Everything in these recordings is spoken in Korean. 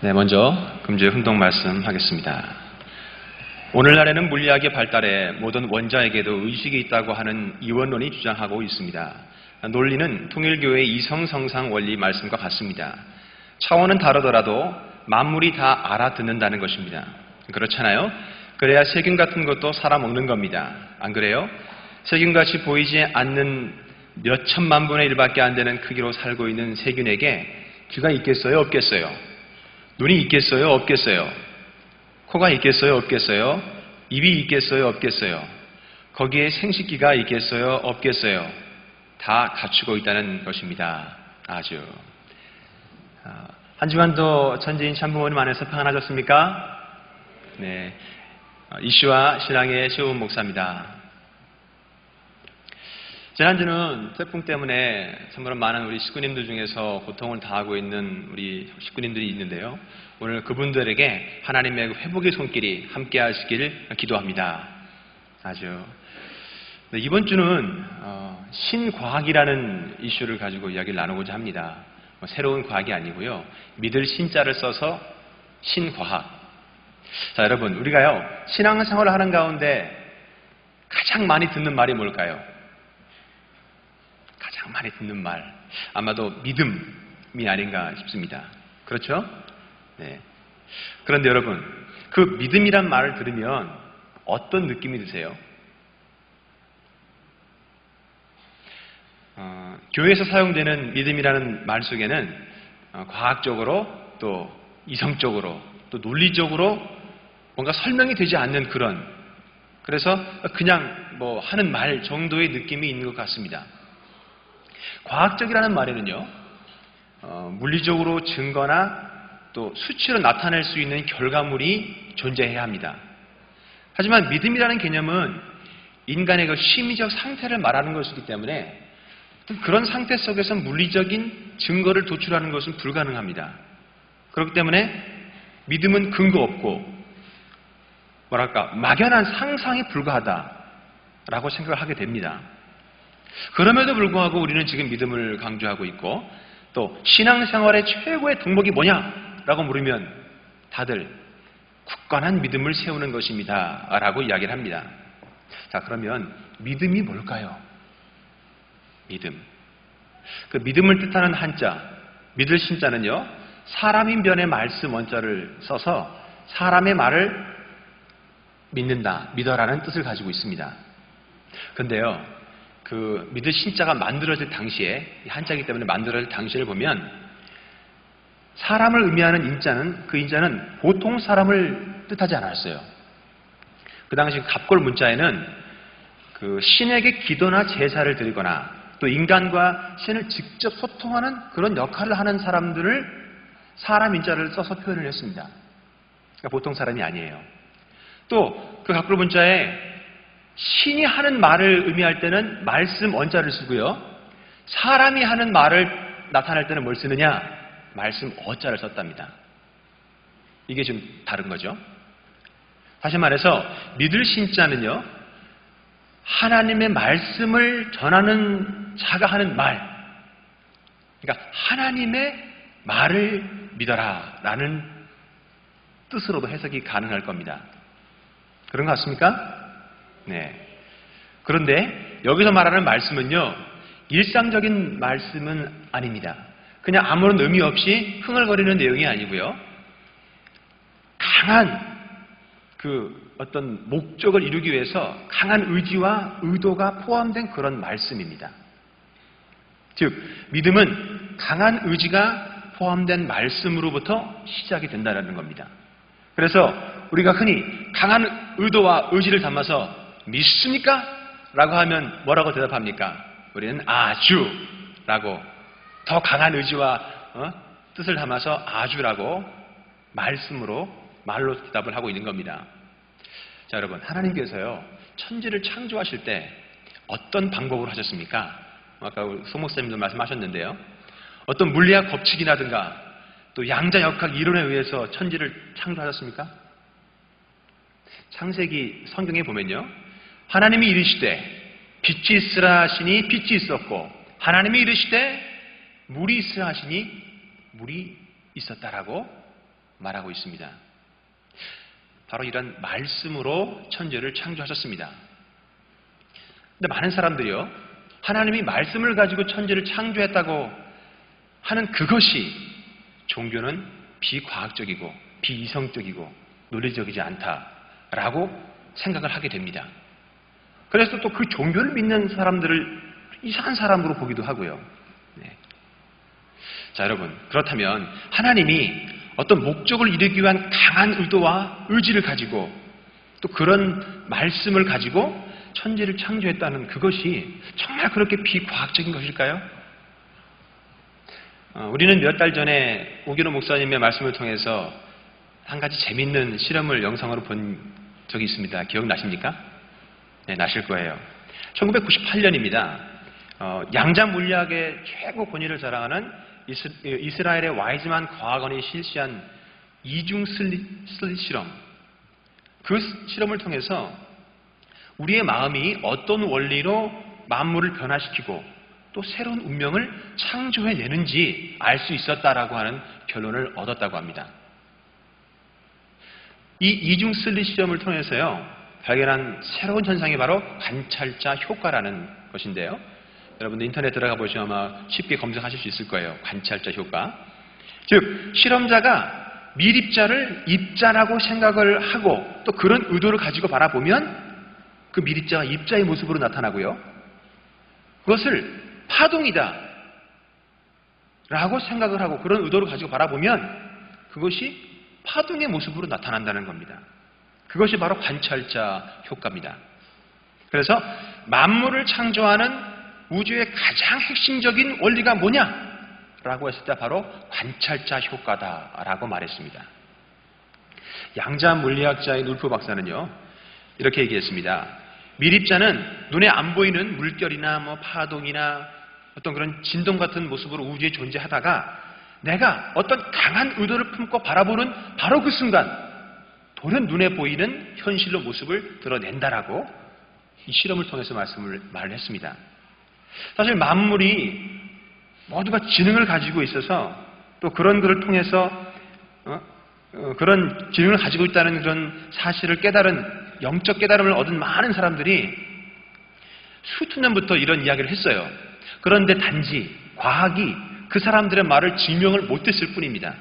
네, 먼저 금주의 훈독 말씀하겠습니다. 오늘날에는 물리학의 발달에 모든 원자에게도 의식이 있다고 하는 이원론이 주장하고 있습니다. 논리는 통일교회의 이성성상 원리 말씀과 같습니다. 차원은 다르더라도 만물이 다 알아듣는다는 것입니다. 그렇잖아요? 그래야 세균 같은 것도 살아먹는 겁니다. 안 그래요? 세균같이 보이지 않는 몇 천만 분의 1밖에 안 되는 크기로 살고 있는 세균에게 귀가 있겠어요? 없겠어요? 눈이 있겠어요? 없겠어요? 코가 있겠어요? 없겠어요? 입이 있겠어요? 없겠어요? 거기에 생식기가 있겠어요? 없겠어요? 다 갖추고 있다는 것입니다. 아주. 한 주간도 천지인 참부모님 안에서 평안하셨습니까? 네. 이슈와 신앙의 시호은 목사입니다. 지난주는 태풍 때문에 참으로 많은 우리 식구님들 중에서 고통을 다하고 있는 우리 식구님들이 있는데요. 오늘 그분들에게 하나님의 회복의 손길이 함께 하시길 기도합니다. 아주. 이번 주는 신과학이라는 이슈를 가지고 이야기를 나누고자 합니다. 새로운 과학이 아니고요. 믿을 신자를 써서 신과학. 자, 여러분, 우리가요, 신앙생활을 하는 가운데 가장 많이 듣는 말이 뭘까요? 가장 많이 듣는 말, 아마도 믿음이 아닌가 싶습니다. 그렇죠? 네. 그런데 여러분, 그 믿음이란 말을 들으면 어떤 느낌이 드세요? 교회에서 사용되는 믿음이라는 말 속에는 과학적으로 또 이성적으로 또 논리적으로 뭔가 설명이 되지 않는 그래서 그냥 뭐 하는 말 정도의 느낌이 있는 것 같습니다. 과학적이라는 말에는요, 물리적으로 증거나 또 수치로 나타낼 수 있는 결과물이 존재해야 합니다. 하지만 믿음이라는 개념은 인간의 그 심리적 상태를 말하는 것이기 때문에 그런 상태 속에서 물리적인 증거를 도출하는 것은 불가능합니다. 그렇기 때문에 믿음은 근거 없고 막연한 상상에 불과하다라고 생각을 하게 됩니다. 그럼에도 불구하고 우리는 지금 믿음을 강조하고 있고 또 신앙생활의 최고의 덕목이 뭐냐라고 물으면 다들 굳건한 믿음을 세우는 것입니다 라고 이야기를 합니다. 자, 그러면 믿음이 뭘까요? 믿음. 그 믿음을 뜻하는 한자, 믿을 신자는요, 사람인 변의 말씀 원자를 써서 사람의 말을 믿는다, 믿어라는 뜻을 가지고 있습니다. 근데요, 그 믿을 신자가 만들어질 당시에, 한자이기 때문에 만들어질 당시를 보면 사람을 의미하는 인자는, 그 인자는 보통 사람을 뜻하지 않았어요. 그 당시 갑골 문자에는 그 신에게 기도나 제사를 드리거나 또 인간과 신을 직접 소통하는 그런 역할을 하는 사람들을 사람 인자를 써서 표현을 했습니다. 그러니까 보통 사람이 아니에요. 또 그 갑골 문자에 신이 하는 말을 의미할 때는 말씀 원자를 쓰고요. 사람이 하는 말을 나타낼 때는 뭘 쓰느냐? 말씀 어자를 썼답니다. 이게 좀 다른 거죠. 다시 말해서 믿을 신자는요, 하나님의 말씀을 전하는 자가 하는 말, 그러니까 하나님의 말을 믿어라 라는 뜻으로도 해석이 가능할 겁니다. 그런 것 같습니까? 네. 그런데 여기서 말하는 말씀은요, 일상적인 말씀은 아닙니다. 그냥 아무런 의미 없이 흥얼거리는 내용이 아니고요, 강한 그 어떤 목적을 이루기 위해서 강한 의지와 의도가 포함된 그런 말씀입니다. 즉, 믿음은 강한 의지가 포함된 말씀으로부터 시작이 된다는 겁니다. 그래서 우리가 흔히 강한 의도와 의지를 담아서 믿습니까? 라고 하면 뭐라고 대답합니까? 우리는 아주 라고, 더 강한 의지와 뜻을 담아서 아주라고 말씀으로, 말로 대답을 하고 있는 겁니다. 자, 여러분, 하나님께서요, 천지를 창조하실 때 어떤 방법으로 하셨습니까? 아까 소 목사님도 말씀하셨는데요, 어떤 물리학 법칙이라든가 또 양자역학 이론에 의해서 천지를 창조하셨습니까? 창세기 성경에 보면요, 하나님이 이르시되 빛이 있으라 하시니 빛이 있었고, 하나님이 이르시되 물이 있으라 하시니 물이 있었다라고 말하고 있습니다. 바로 이런 말씀으로 천지를 창조하셨습니다. 근데 많은 사람들이요, 하나님이 말씀을 가지고 천지를 창조했다고 하는 그것이 종교는 비과학적이고 비이성적이고 논리적이지 않다라고 생각을 하게 됩니다. 그래서 또 그 종교를 믿는 사람들을 이상한 사람으로 보기도 하고요. 네. 자, 여러분, 그렇다면 하나님이 어떤 목적을 이루기 위한 강한 의도와 의지를 가지고 또 그런 말씀을 가지고 천지를 창조했다는 그것이 정말 그렇게 비과학적인 것일까요? 우리는 몇 달 전에 오기로 목사님의 말씀을 통해서 한 가지 재밌는 실험을 영상으로 본 적이 있습니다. 기억나십니까? 네, 나실 거예요. 1998년입니다. 양자 물리학의 최고 권위를 자랑하는 이스라엘의 와이즈만 과학원이 실시한 이중 슬릿 실험. 그 실험을 통해서 우리의 마음이 어떤 원리로 만물을 변화시키고 또 새로운 운명을 창조해내는지 알 수 있었다라고 하는 결론을 얻었다고 합니다. 이 이중 슬릿 실험을 통해서요, 발견한 새로운 현상이 바로 관찰자 효과라는 것인데요. 여러분들 인터넷 들어가 보시면 아마 쉽게 검색하실 수 있을 거예요. 관찰자 효과. 즉, 실험자가 미립자를 입자라고 생각을 하고 또 그런 의도를 가지고 바라보면 그 미립자가 입자의 모습으로 나타나고요. 그것을 파동이다 라고 생각을 하고 그런 의도를 가지고 바라보면 그것이 파동의 모습으로 나타난다는 겁니다. 그것이 바로 관찰자 효과입니다. 그래서 만물을 창조하는 우주의 가장 핵심적인 원리가 뭐냐? 라고 했을 때 바로 관찰자 효과다라고 말했습니다. 양자 물리학자인 울프 박사는요, 이렇게 얘기했습니다. 미립자는 눈에 안 보이는 물결이나 파동이나 어떤 그런 진동 같은 모습으로 우주에 존재하다가 내가 어떤 강한 의도를 품고 바라보는 바로 그 순간 돌연 눈에 보이는 현실로 모습을 드러낸다라고 이 실험을 통해서 말을 했습니다. 사실 만물이 모두가 지능을 가지고 있어서 또 그런 것을 통해서 그런 지능을 가지고 있다는 그런 사실을 깨달은 영적 깨달음을 얻은 많은 사람들이 수천 년부터 이런 이야기를 했어요. 그런데 단지 과학이 그 사람들의 말을 증명을 못했을 뿐입니다.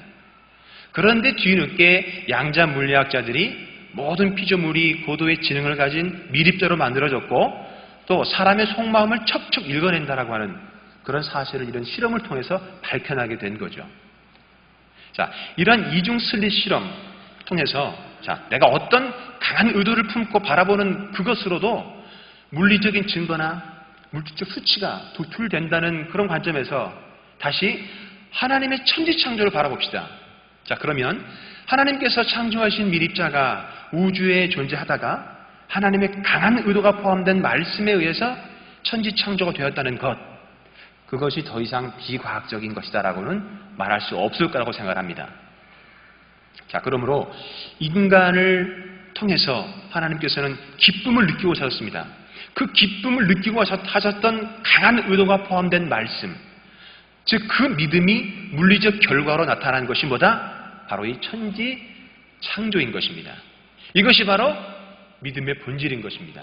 그런데 뒤늦게 양자 물리학자들이 모든 피조물이 고도의 지능을 가진 미립자로 만들어졌고 또 사람의 속마음을 척척 읽어낸다라고 하는 그런 사실을 이런 실험을 통해서 밝혀나게 된 거죠. 자, 이런 이중 슬릿 실험 통해서 내가 어떤 강한 의도를 품고 바라보는 그것으로도 물리적인 증거나 물질적 수치가 도출된다는 그런 관점에서 다시 하나님의 천지창조를 바라봅시다. 자, 그러면 하나님께서 창조하신 미립자가 우주에 존재하다가 하나님의 강한 의도가 포함된 말씀에 의해서 천지창조가 되었다는 것, 그것이 더 이상 비과학적인 것이다라고는 말할 수 없을 거라고 생각합니다. 자, 그러므로 인간을 통해서 하나님께서는 기쁨을 느끼고 사셨습니다. 그 기쁨을 느끼고 하셨던 강한 의도가 포함된 말씀, 즉 그 믿음이 물리적 결과로 나타난 것이 뭐다? 바로 이 천지 창조인 것입니다. 이것이 바로 믿음의 본질인 것입니다.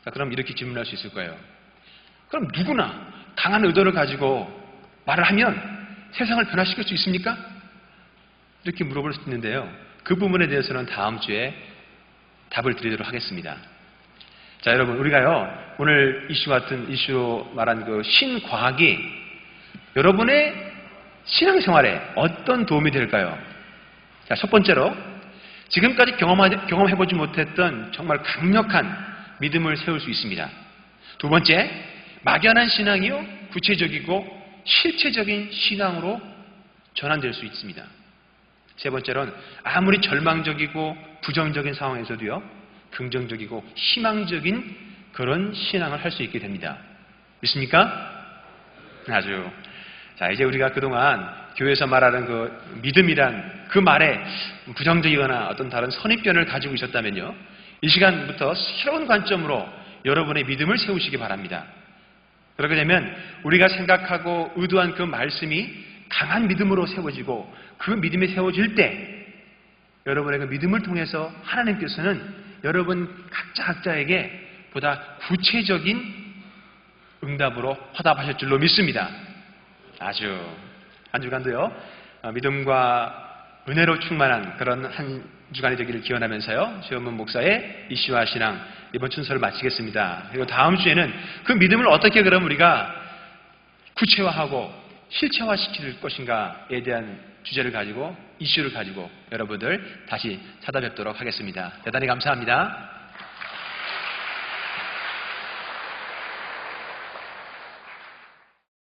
자, 그럼 이렇게 질문할 수 있을 거예요. 그럼 누구나 강한 의도를 가지고 말을 하면 세상을 변화시킬 수 있습니까? 이렇게 물어볼 수 있는데요. 그 부분에 대해서는 다음 주에 답을 드리도록 하겠습니다. 자, 여러분, 우리가요, 오늘 이슈로 말한 그 신과학이 여러분의 신앙생활에 어떤 도움이 될까요? 자, 첫 번째로, 지금까지 경험해보지 못했던 정말 강력한 믿음을 세울 수 있습니다. 두 번째, 막연한 신앙이요, 구체적이고 실체적인 신앙으로 전환될 수 있습니다. 세 번째로는 아무리 절망적이고 부정적인 상황에서도요, 긍정적이고 희망적인 그런 신앙을 할 수 있게 됩니다. 믿습니까? 아주. 자, 이제 우리가 그동안 교회에서 말하는 그 믿음이란 그 말에 부정적이거나 어떤 다른 선입견을 가지고 있었다면요, 이 시간부터 새로운 관점으로 여러분의 믿음을 세우시기 바랍니다. 그렇게 되면 우리가 생각하고 의도한 그 말씀이 강한 믿음으로 세워지고 그 믿음이 세워질 때 여러분의 그 믿음을 통해서 하나님께서는 여러분 각자에게 보다 구체적인 응답으로 화답하실 줄로 믿습니다. 아주 한 주간도요 믿음과 은혜로 충만한 그런 한 주간이 되기를 기원하면서요 최원문 목사의 이슈와 신앙 이번 순서를 마치겠습니다. 그리고 다음 주에는 그 믿음을 어떻게 그럼 우리가 구체화하고 실체화시킬 것인가에 대한 주제를 가지고 이슈를 가지고 여러분들 다시 찾아뵙도록 하겠습니다. 대단히 감사합니다.